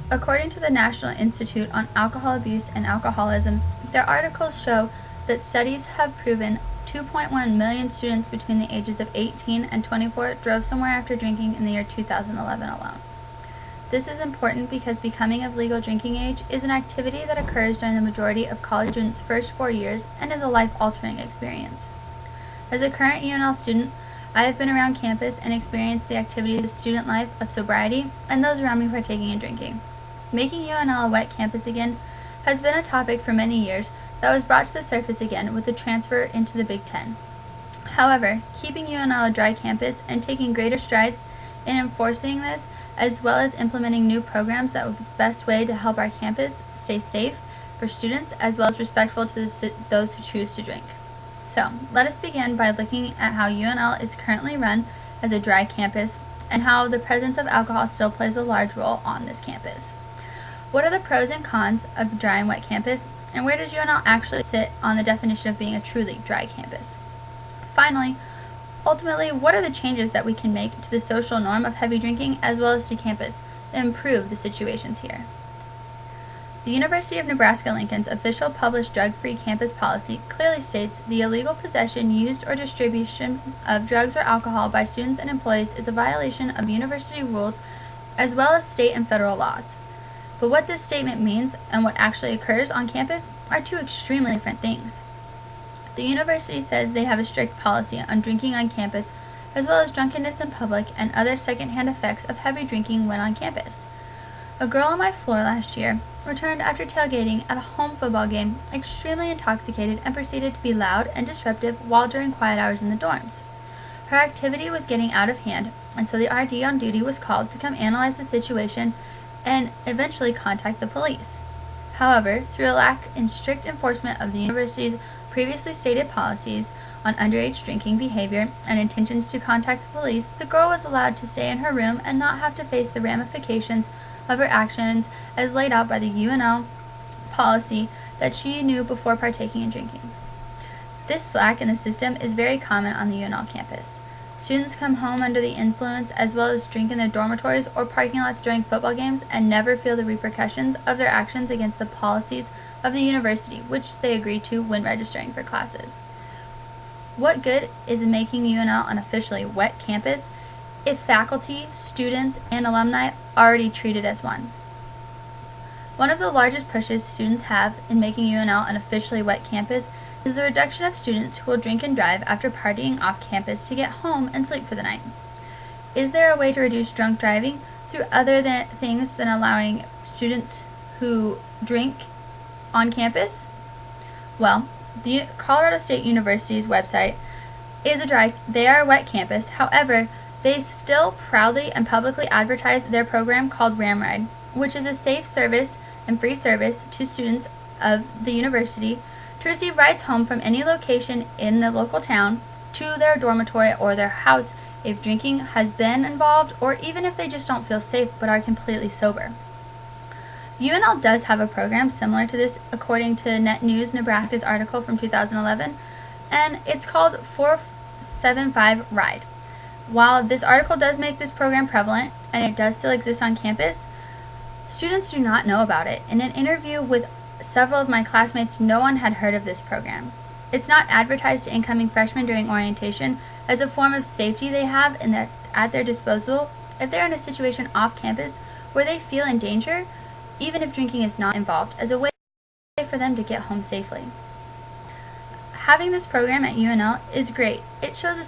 According to the National Institute on Alcohol Abuse and Alcoholism, their articles show that studies have proven 2.1 million students between the ages of 18 and 24 drove somewhere after drinking in the year 2011 alone. This is important because becoming of legal drinking age is an activity that occurs during the majority of college students' first 4 years and is a life-altering experience. As a current UNL student, I have been around campus and experienced the activities of student life, of sobriety, and those around me partaking in drinking. Making UNL a wet campus again has been a topic for many years that was brought to the surface again with the transfer into the Big Ten. However, keeping UNL a dry campus and taking greater strides in enforcing this, as well as implementing new programs that would be the best way to help our campus stay safe for students as well as respectful to those who choose to drink. So, let us begin by looking at how UNL is currently run as a dry campus and how the presence of alcohol still plays a large role on this campus. What are the pros and cons of a dry and wet campus, and where does UNL actually sit on the definition of being a truly dry campus? Finally, ultimately, what are the changes that we can make to the social norm of heavy drinking as well as to campus to improve the situations here? The University of Nebraska-Lincoln's official published drug-free campus policy clearly states the illegal possession, use, or distribution of drugs or alcohol by students and employees is a violation of university rules as well as state and federal laws. But what this statement means and what actually occurs on campus are two extremely different things. The university says they have a strict policy on drinking on campus, as well as drunkenness in public and other secondhand effects of heavy drinking when on campus. A girl on my floor last year returned after tailgating at a home football game extremely intoxicated and proceeded to be loud and disruptive while during quiet hours in the dorms. Her activity was getting out of hand, and so the RD on duty was called to come analyze the situation and eventually contact the police. However, through a lack in strict enforcement of the university's previously stated policies on underage drinking behavior and intentions to contact the police, the girl was allowed to stay in her room and not have to face the ramifications of her actions as laid out by the UNL policy that she knew before partaking in drinking. This slack in the system is very common on the UNL campus. Students come home under the influence as well as drink in their dormitories or parking lots during football games and never feel the repercussions of their actions against the policies of the university, which they agree to when registering for classes. What good is in making UNL an officially wet campus if faculty, students, and alumni already treat it as one? One of the largest pushes students have in making UNL an officially wet campus is the reduction of students who will drink and drive after partying off campus to get home and sleep for the night. Is there a way to reduce drunk driving through other things than allowing students who drink on campus? Well, the Colorado State University's website is they are a wet campus. However, they still proudly and publicly advertise their program called Ramride, which is a safe service and free service to students of the university to receive rides home from any location in the local town to their dormitory or their house if drinking has been involved or even if they just don't feel safe but are completely sober. UNL does have a program similar to this according to Net News Nebraska's article from 2011, and it's called 475 Ride. While this article does make this program prevalent and it does still exist on campus, students do not know about it. In an interview with several of my classmates, no one had heard of this program. It's not advertised to incoming freshmen during orientation as a form of safety they have at their disposal if they're in a situation off campus where they feel in danger, even if drinking is not involved, as a way for them to get home safely. Having this program at UNL is great. It shows that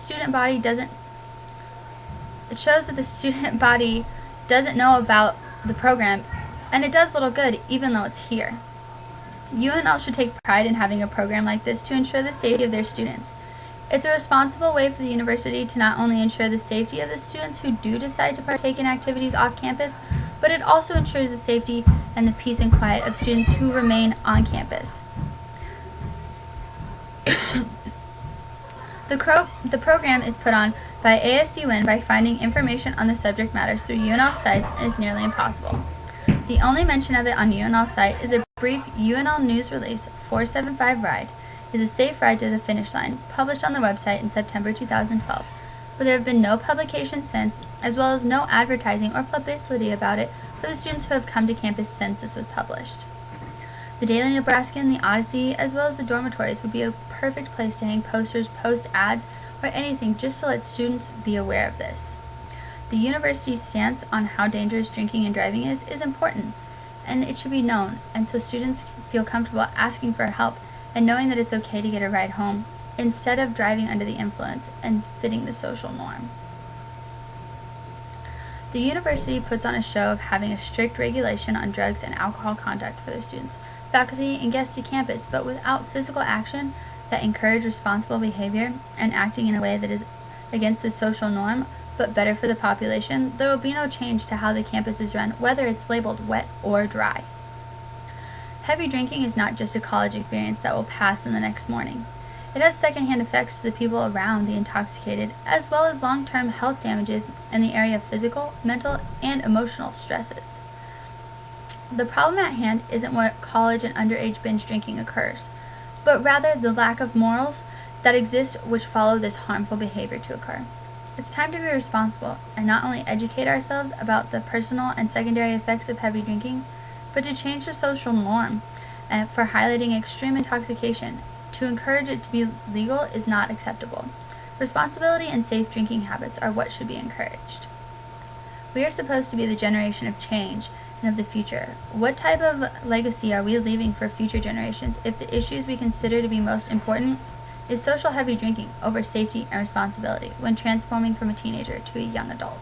the student body doesn't know about the program, and it does little good even though it's here. UNL should take pride in having a program like this to ensure the safety of their students. It's a responsible way for the university to not only ensure the safety of the students who do decide to partake in activities off campus, but it also ensures the safety and the peace and quiet of students who remain on campus. The program is put on by ASUN by finding information on the subject matters through UNL sites and is nearly impossible. The only mention of it on UNL site is a brief UNL news release. 475 Ride is a safe ride to the finish line, published on the website in September 2012, but there have been no publications since, as well as no advertising or publicity about it for the students who have come to campus since this was published. The Daily Nebraskan, the Odyssey, as well as the dormitories would be a perfect place to hang posters, post ads, or anything just to let students be aware of this. The university's stance on how dangerous drinking and driving is important, and it should be known, and so students feel comfortable asking for help and knowing that it's okay to get a ride home instead of driving under the influence and fitting the social norm. The university puts on a show of having a strict regulation on drugs and alcohol conduct for their students, faculty, and guests to campus, but without physical action that encourage responsible behavior and acting in a way that is against the social norm but better for the population, there will be no change to how the campus is run, whether it's labeled wet or dry. Heavy drinking is not just a college experience that will pass in the next morning. It has secondhand effects to the people around the intoxicated, as well as long-term health damages in the area of physical, mental, and emotional stresses. The problem at hand isn't where college and underage binge drinking occurs, but rather the lack of morals that exist which follow this harmful behavior to occur. It's time to be responsible and not only educate ourselves about the personal and secondary effects of heavy drinking, but to change the social norm for highlighting extreme intoxication. To encourage it to be legal is not acceptable. Responsibility and safe drinking habits are what should be encouraged. We are supposed to be the generation of change and of the future. What type of legacy are we leaving for future generations if the issues we consider to be most important is social heavy drinking over safety and responsibility when transforming from a teenager to a young adult?